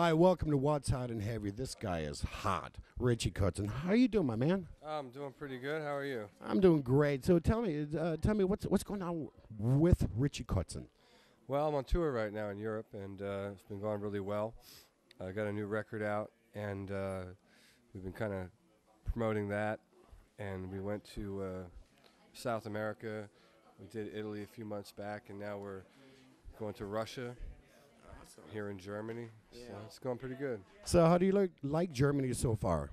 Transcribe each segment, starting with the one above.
Hi, welcome to What's Hot and Heavy. This guy is hot. Richie Kotzen. How you doing, my man? I'm doing pretty good. How are you? I'm doing great. So tell me what's going on with Richie Kotzen? Well, I'm on tour right now in Europe, and it's been going really well. I got a new record out, and we've been kind of promoting that. And we went to South America. We did Italy a few months back, and now we're going to Russia. Here in Germany, so it's going pretty good. So how do you like Germany so far?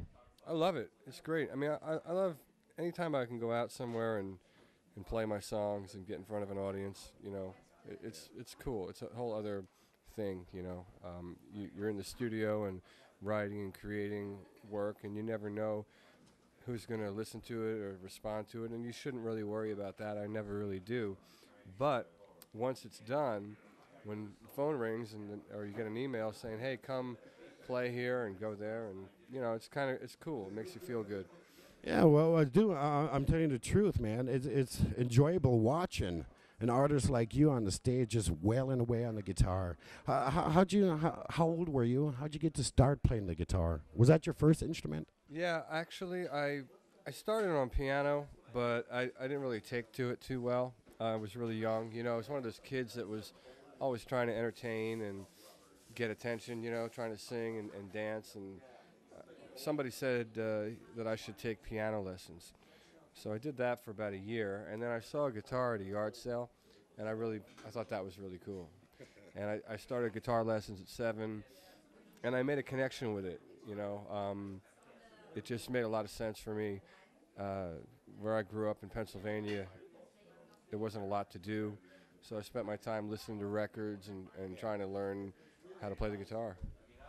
I love it. It's great. I mean, I love anytime I can go out somewhere and play my songs and get in front of an audience. You know, it's cool. It's a whole other thing. You know, you're in the studio and writing and creating work, and you never know who's going to listen to it or respond to it, and you shouldn't really worry about that. I never really do. But once it's done, when the phone rings or you get an email saying, "Hey, come play here and go there," and you know, it's cool. It makes you feel good. Yeah, well, I'm telling you the truth, man. It's enjoyable watching an artist like you on the stage just wailing away on the guitar. How old were you? How'd you get to start playing the guitar? Was that your first instrument? Yeah, actually, I started on piano, but I didn't really take to it too well. I was really young. You know, I was one of those kids that was always trying to entertain and get attention, you know, trying to sing and dance. And somebody said that I should take piano lessons. So I did that for about a year. And then I saw a guitar at a yard sale, and I thought that was really cool. And I started guitar lessons at 7, and I made a connection with it, you know. It just made a lot of sense for me. Where I grew up in Pennsylvania, there wasn't a lot to do. So I spent my time listening to records and trying to learn how to play the guitar.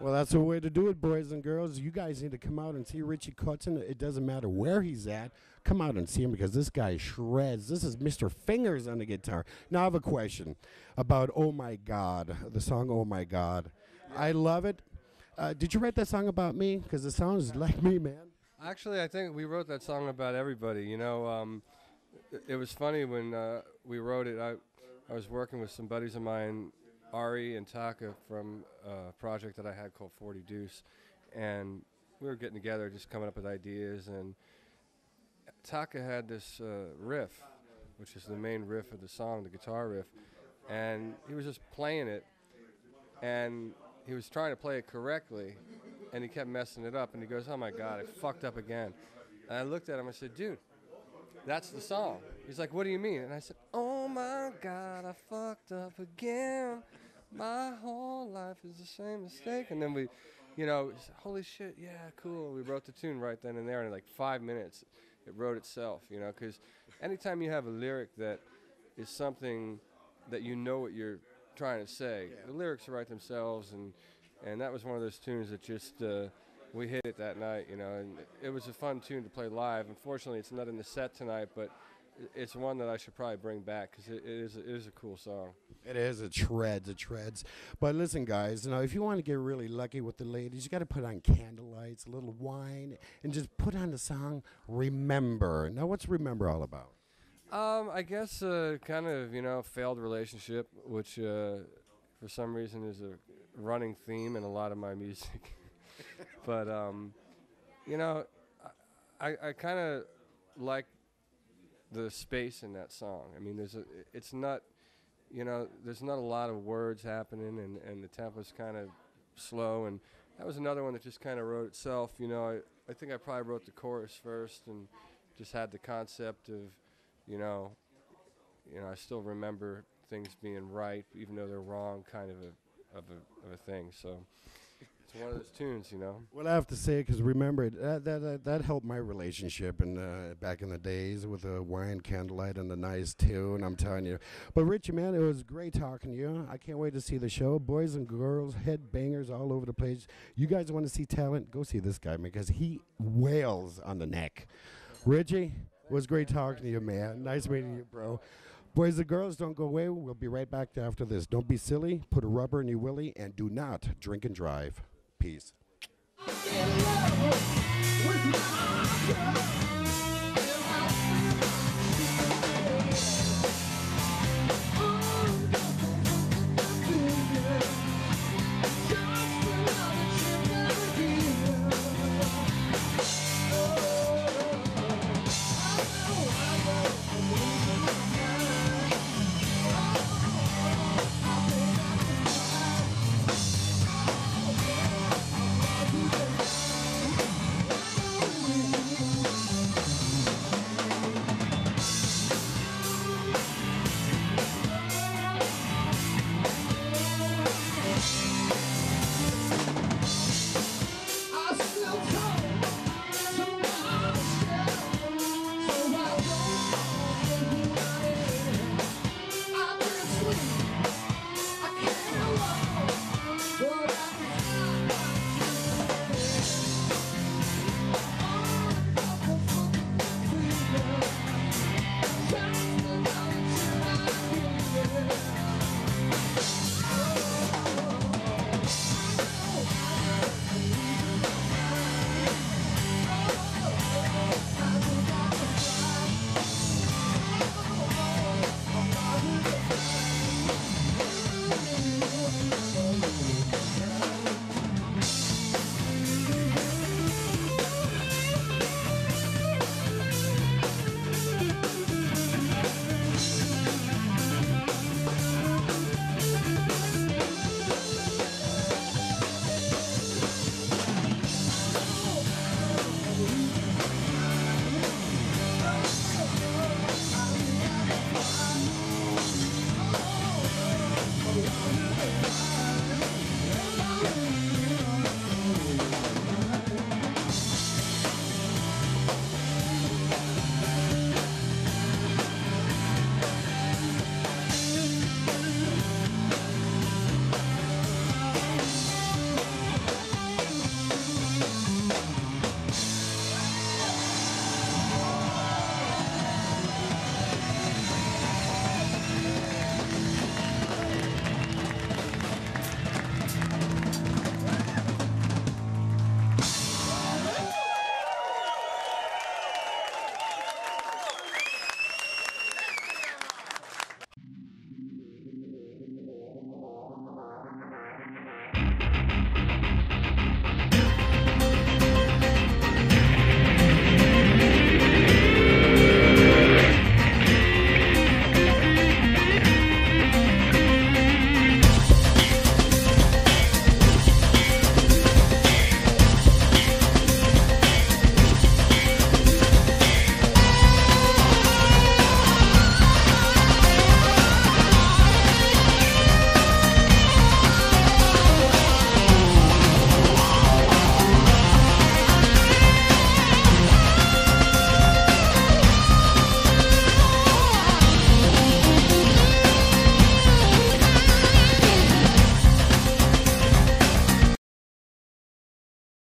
Well, that's the way to do it, boys and girls. You guys need to come out and see Richie Kotzen. It doesn't matter where he's at. Come out and see him because this guy shreds. This is Mr. Fingers on the guitar. Now I have a question about Oh My God, the song Oh My God. Yeah. I love it. Did you write that song about me? Because it sounds like me, man. Actually, I think we wrote that song about everybody. You know, it was funny when we wrote it. I was working with some buddies of mine, Ari and Taka, from a project that I had called 40 Deuce, and we were getting together, just coming up with ideas, and Taka had this riff, which is the main riff of the song, the guitar riff, and he was just playing it, and he was trying to play it correctly, and he kept messing it up, and he goes, "Oh my God, I fucked up again." And I looked at him, I said, "Dude, that's the song." He's like, "What do you mean?" And I said, "Oh my God, I fucked up again. My whole life is the same mistake." And then we, you know, said, "Holy shit, yeah, cool." We wrote the tune right then and there, and in like 5 minutes, it wrote itself, you know, because anytime you have a lyric that is something that you know what you're trying to say, the lyrics write themselves, and that was one of those tunes that just, we hit it that night, you know, and it was a fun tune to play live. Unfortunately, it's not in the set tonight, but it's one that I should probably bring back because it is a cool song. It is. It shreds. But listen, guys, you know, if you want to get really lucky with the ladies, you got to put on candlelights, a little wine, and just put on the song Remember. Now, what's Remember all about? I guess kind of, you know, failed relationship, which for some reason is a running theme in a lot of my music. But, you know, I kind of like the space in that song. I mean, it's not, you know, there's not a lot of words happening, and the tempo's kind of slow, and that was another one that just kind of wrote itself. You know, I think I probably wrote the chorus first and just had the concept of, you know, I still remember things being right, even though they're wrong, kind of a thing. So it's one of those tunes, you know. Well, I have to say, because remember, that helped my relationship back in the days with a wine, candlelight, and a nice tune, I'm telling you. But, Richie, man, it was great talking to you. I can't wait to see the show. Boys and girls, headbangers all over the place. You guys want to see talent? Go see this guy, man, because he wails on the neck. Richie, it was great talking to you, man. Nice meeting you, bro. Boys and girls, don't go away. We'll be right back after this. Don't be silly. Put a rubber in your willy, and do not drink and drive. Peace.